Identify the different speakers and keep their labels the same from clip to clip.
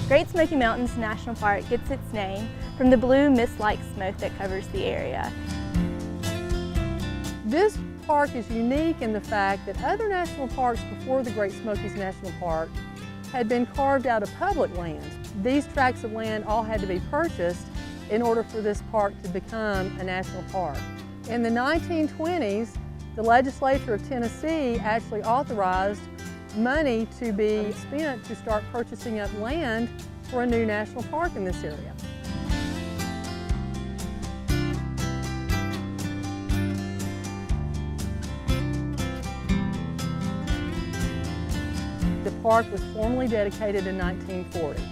Speaker 1: Great Smoky Mountains National Park gets its name from the blue mist-like smoke that covers the area.
Speaker 2: This park is unique in the fact that other national parks before the Great Smokies National Park had been carved out of public land. These tracts of land all had to be purchased in order for this park to become a national park. In the 1920s, the legislature of Tennessee actually authorized money to be spent to start purchasing up land for a new national park in this area. The park was formally dedicated in 1940.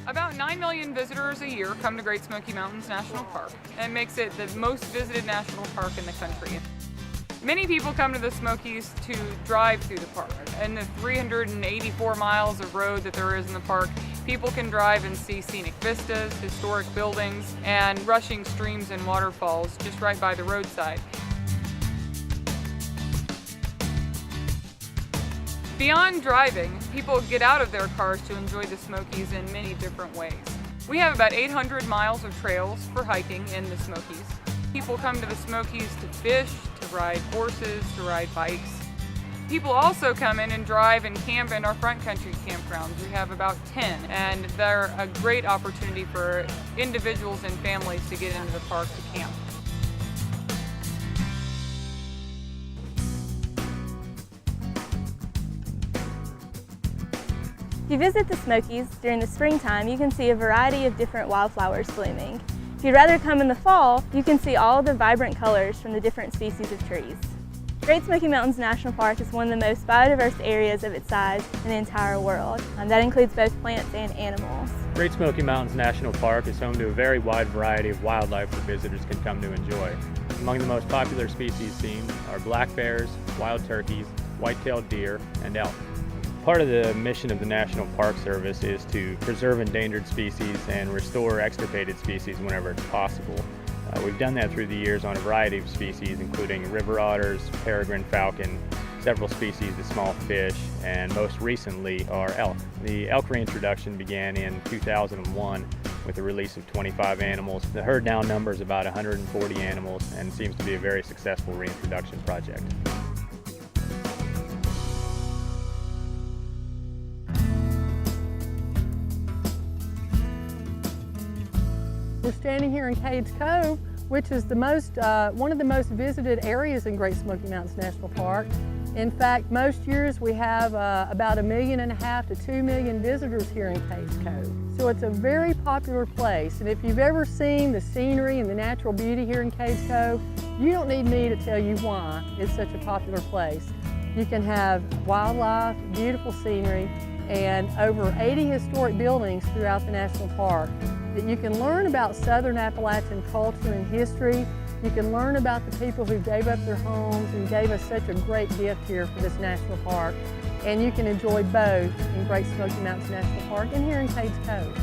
Speaker 3: About 9 million visitors a year come to Great Smoky Mountains National Park, and it makes it the most visited national park in the country. Many people come to the Smokies to drive through the park. In the 384 miles of road that there is in the park, people can drive and see scenic vistas, historic buildings, and rushing streams and waterfalls just right by the roadside. Beyond driving, people get out of their cars to enjoy the Smokies in many different ways. We have about 800 miles of trails for hiking in the Smokies. People come to the Smokies to fish, to ride horses, to ride bikes. People also come in and drive and camp in our front country campgrounds. We have about 10, and they're a great opportunity for individuals and families to get into the park to camp.
Speaker 1: If you visit the Smokies during the springtime, you can see a variety of different wildflowers blooming. If you'd rather come in the fall, you can see all the vibrant colors from the different species of trees. Great Smoky Mountains National Park is one of the most biodiverse areas of its size in the entire world. That includes both plants and animals.
Speaker 4: Great Smoky Mountains National Park is home to a very wide variety of wildlife that visitors can come to enjoy. Among the most popular species seen are black bears, wild turkeys, white-tailed deer, and elk. Part of the mission of the National Park Service is to preserve endangered species and restore extirpated species whenever it's possible. We've done that through the years on a variety of species, including river otters, peregrine falcon, several species of small fish, and most recently our elk. The elk reintroduction began in 2001 with the release of 25 animals. The herd now numbers about 140 animals and seems to be a very successful reintroduction project.
Speaker 2: We're standing here in Cades Cove, which is one of the most visited areas in Great Smoky Mountains National Park. In fact, most years we have about 1.5 million to 2 million visitors here in Cades Cove. So it's a very popular place, and if you've ever seen the scenery and the natural beauty here in Cades Cove, you don't need me to tell you why it's such a popular place. You can have wildlife, beautiful scenery, and over 80 historic buildings throughout the national park that you can learn about Southern Appalachian culture and history. You can learn about the people who gave up their homes and gave us such a great gift here for this national park. And you can enjoy both in Great Smoky Mountains National Park and here in Cades Cove.